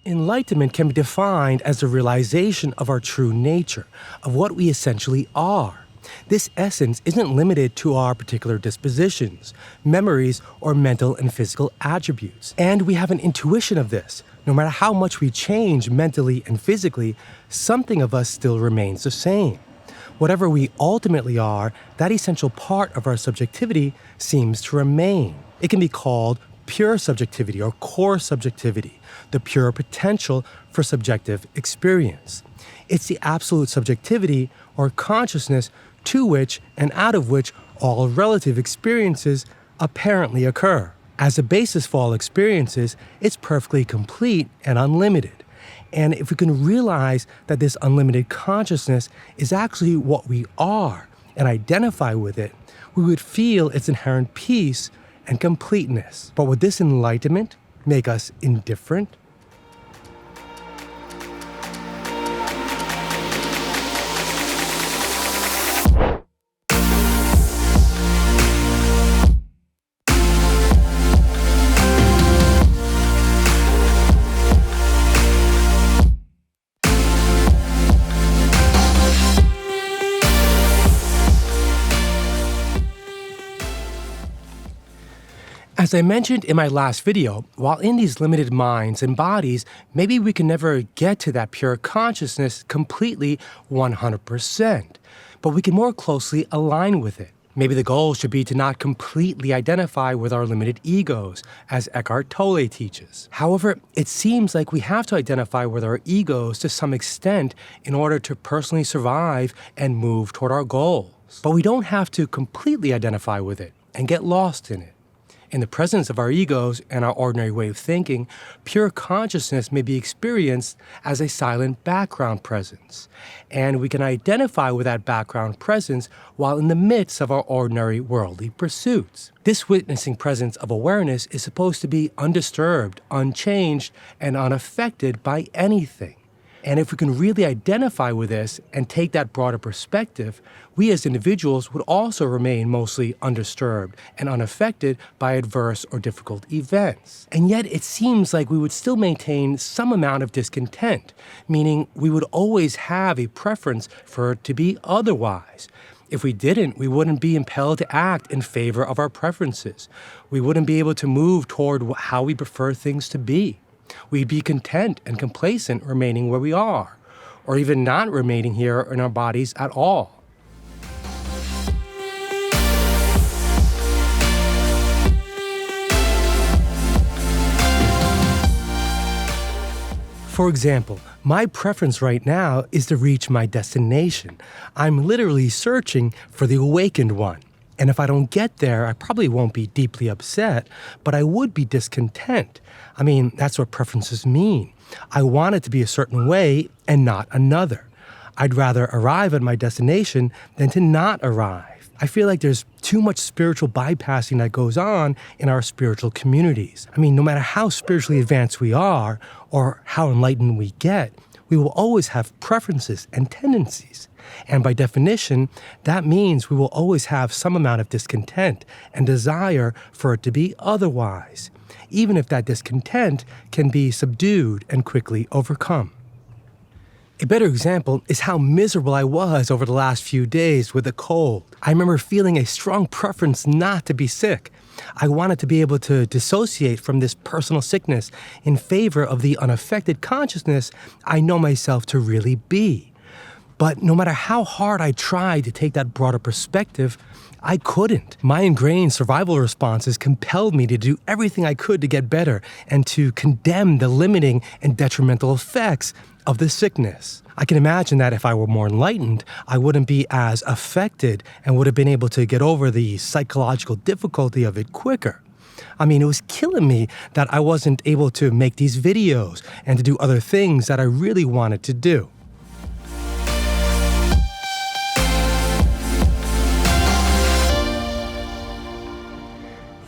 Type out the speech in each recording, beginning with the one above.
Enlightenment can be defined as the realization of our true nature, of what we essentially are. This essence isn't limited to our particular dispositions, memories, or mental and physical attributes. And we have an intuition of this. No matter how much we change mentally and physically, something of us still remains the same. Whatever we ultimately are, that essential part of our subjectivity seems to remain. It can be called pure subjectivity or core subjectivity, the pure potential for subjective experience. It's the absolute subjectivity or consciousness to which and out of which all relative experiences apparently occur. As a basis for all experiences, it's perfectly complete and unlimited. And if we can realize that this unlimited consciousness is actually what we are and identify with it, we would feel its inherent peace and completeness. But would this enlightenment make us indifferent? As I mentioned in my last video, while in these limited minds and bodies, maybe we can never get to that pure consciousness completely 100%, but we can more closely align with it. Maybe the goal should be to not completely identify with our limited egos, as Eckhart Tolle teaches. However, it seems like we have to identify with our egos to some extent in order to personally survive and move toward our goals. But we don't have to completely identify with it and get lost in it. In the presence of our egos and our ordinary way of thinking, pure consciousness may be experienced as a silent background presence, and we can identify with that background presence while in the midst of our ordinary worldly pursuits. This witnessing presence of awareness is supposed to be undisturbed, unchanged, and unaffected by anything. And if we can really identify with this and take that broader perspective, we as individuals would also remain mostly undisturbed and unaffected by adverse or difficult events. And yet it seems like we would still maintain some amount of discontent, meaning we would always have a preference for it to be otherwise. If we didn't, we wouldn't be impelled to act in favor of our preferences. We wouldn't be able to move toward how we prefer things to be. We'd be content and complacent remaining where we are, or even not remaining here in our bodies at all. For example, my preference right now is to reach my destination. I'm literally searching for the awakened one. And if I don't get there, I probably won't be deeply upset, but I would be discontent. I mean, that's what preferences mean. I want it to be a certain way and not another. I'd rather arrive at my destination than to not arrive. I feel like there's too much spiritual bypassing that goes on in our spiritual communities. I mean, no matter how spiritually advanced we are or how enlightened we get, we will always have preferences and tendencies. And by definition, that means we will always have some amount of discontent and desire for it to be otherwise, even if that discontent can be subdued and quickly overcome. A better example is how miserable I was over the last few days with a cold. I remember feeling a strong preference not to be sick. I wanted to be able to dissociate from this personal sickness in favor of the unaffected consciousness I know myself to really be. But no matter how hard I tried to take that broader perspective, I couldn't. My ingrained survival responses compelled me to do everything I could to get better and to condemn the limiting and detrimental effects of the sickness. I can imagine that if I were more enlightened, I wouldn't be as affected and would have been able to get over the psychological difficulty of it quicker. I mean, it was killing me that I wasn't able to make these videos and to do other things that I really wanted to do.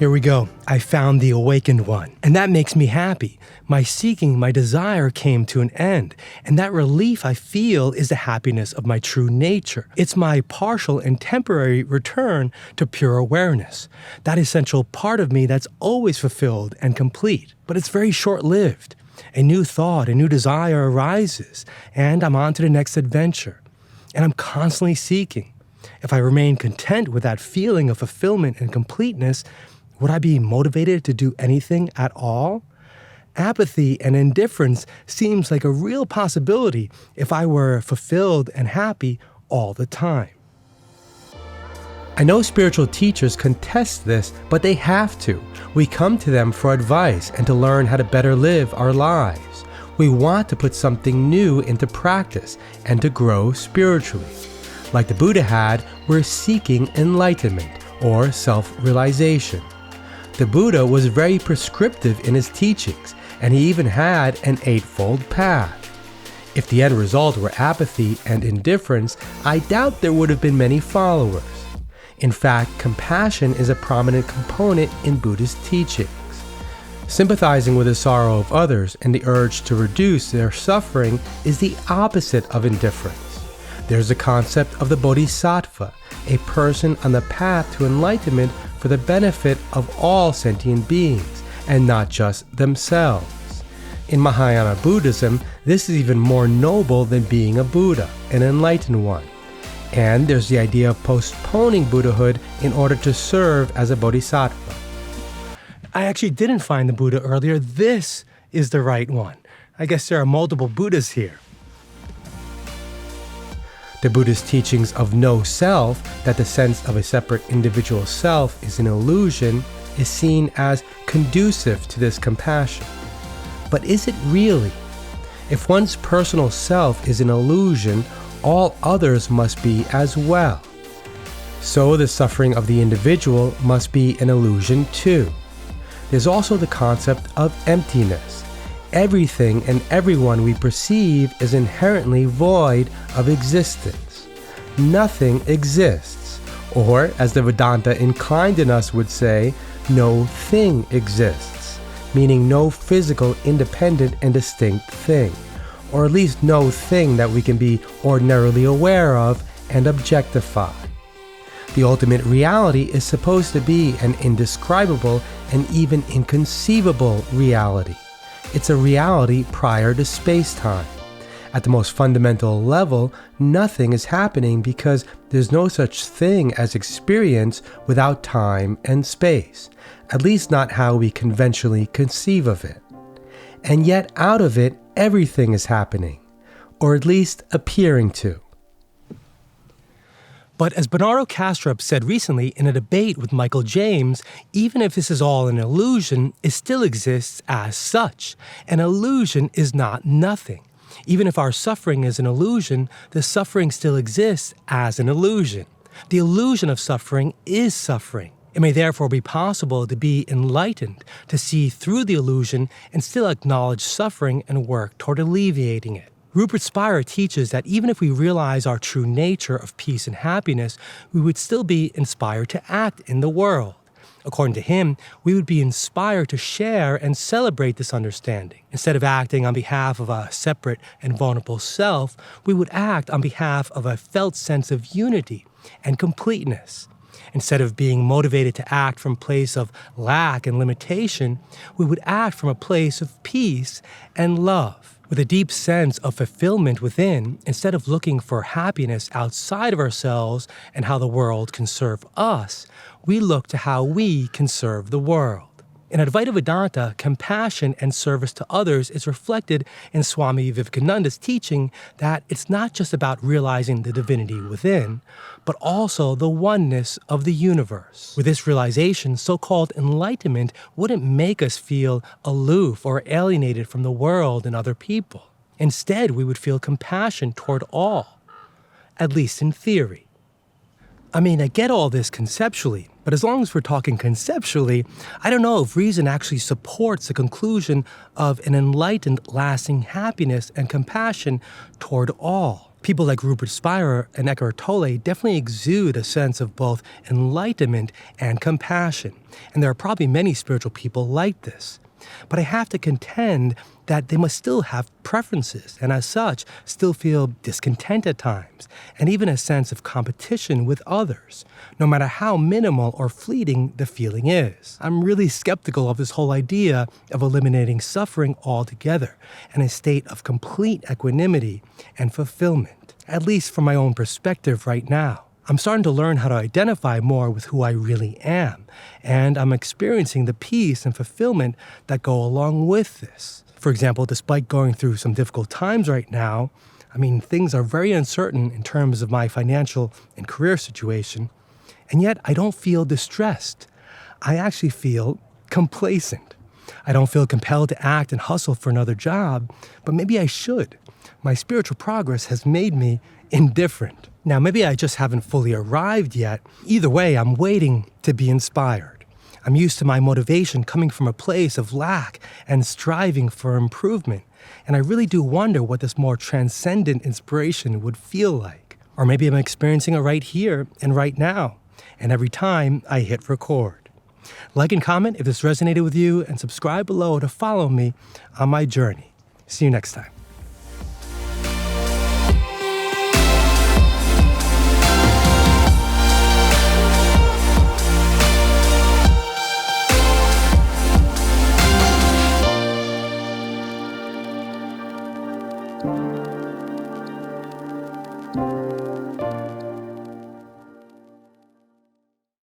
Here we go. I found the awakened one. And that makes me happy. My seeking, my desire came to an end. And that relief I feel is the happiness of my true nature. It's my partial and temporary return to pure awareness. That essential part of me that's always fulfilled and complete. But it's very short-lived. A new thought, a new desire arises, and I'm on to the next adventure. And I'm constantly seeking. If I remain content with that feeling of fulfillment and completeness, would I be motivated to do anything at all? Apathy and indifference seems like a real possibility if I were fulfilled and happy all the time. I know spiritual teachers contest this, but they have to. We come to them for advice and to learn how to better live our lives. We want to put something new into practice and to grow spiritually. Like the Buddha had, we're seeking enlightenment or self-realization. The Buddha was very prescriptive in his teachings, and he even had an eightfold path. If the end result were apathy and indifference, I doubt there would have been many followers. In fact, compassion is a prominent component in Buddhist teachings. Sympathizing with the sorrow of others and the urge to reduce their suffering is the opposite of indifference. There's the concept of the Boddhisatva, a person on the path to enlightenment for the benefit of all sentient beings, and not just themselves. In Mahayana Buddhism, this is even more noble than being a Buddha, an enlightened one. And there's the idea of postponing Buddhahood in order to serve as a bodhisattva. I actually didn't find the Buddha earlier. This is the right one. I guess there are multiple Buddhas here. The Buddhist teachings of no self, that the sense of a separate individual self is an illusion, is seen as conducive to this compassion. But is it really? If one's personal self is an illusion, all others must be as well. So the suffering of the individual must be an illusion too. There's also the concept of emptiness. Everything and everyone we perceive is inherently void of existence. Nothing exists. Or, as the Vedanta inclined in us would say, no thing exists, meaning no physical, independent, and distinct thing, or at least no thing that we can be ordinarily aware of and objectify. The ultimate reality is supposed to be an indescribable and even inconceivable reality. It's a reality prior to space-time. At the most fundamental level, nothing is happening because there's no such thing as experience without time and space, at least not how we conventionally conceive of it. And yet out of it, everything is happening, or at least appearing to. But as Bernardo Kastrup said recently in a debate with Michael James, even if this is all an illusion, it still exists as such. An illusion is not nothing. Even if our suffering is an illusion, the suffering still exists as an illusion. The illusion of suffering is suffering. It may therefore be possible to be enlightened, to see through the illusion and still acknowledge suffering and work toward alleviating it. Rupert Spira teaches that even if we realize our true nature of peace and happiness, we would still be inspired to act in the world. According to him, we would be inspired to share and celebrate this understanding. Instead of acting on behalf of a separate and vulnerable self, we would act on behalf of a felt sense of unity and completeness. Instead of being motivated to act from a place of lack and limitation, we would act from a place of peace and love. With a deep sense of fulfillment within, instead of looking for happiness outside of ourselves and how the world can serve us, we look to how we can serve the world. In Advaita Vedanta, compassion and service to others is reflected in Swami Vivekananda's teaching that it's not just about realizing the divinity within, but also the oneness of the universe. With this realization, so-called enlightenment wouldn't make us feel aloof or alienated from the world and other people. Instead, we would feel compassion toward all, at least in theory. I mean, I get all this conceptually, but as long as we're talking conceptually, I don't know if reason actually supports the conclusion of an enlightened, lasting happiness and compassion toward all. People like Rupert Spira and Eckhart Tolle definitely exude a sense of both enlightenment and compassion, and there are probably many spiritual people like this. But I have to contend that they must still have preferences, and as such, still feel discontent at times, and even a sense of competition with others, no matter how minimal or fleeting the feeling is. I'm really skeptical of this whole idea of eliminating suffering altogether, and a state of complete equanimity and fulfillment, at least from my own perspective right now. I'm starting to learn how to identify more with who I really am, and I'm experiencing the peace and fulfillment that go along with this. For example, despite going through some difficult times right now, things are very uncertain in terms of my financial and career situation, and yet I don't feel distressed. I actually feel complacent. I don't feel compelled to act and hustle for another job, but maybe I should. My spiritual progress has made me indifferent. Now, maybe I just haven't fully arrived yet. Either way, I'm waiting to be inspired. I'm used to my motivation coming from a place of lack and striving for improvement. And I really do wonder what this more transcendent inspiration would feel like. Or maybe I'm experiencing it right here and right now, and every time I hit record. Like and comment if this resonated with you, and subscribe below to follow me on my journey. See you next time. Thank you.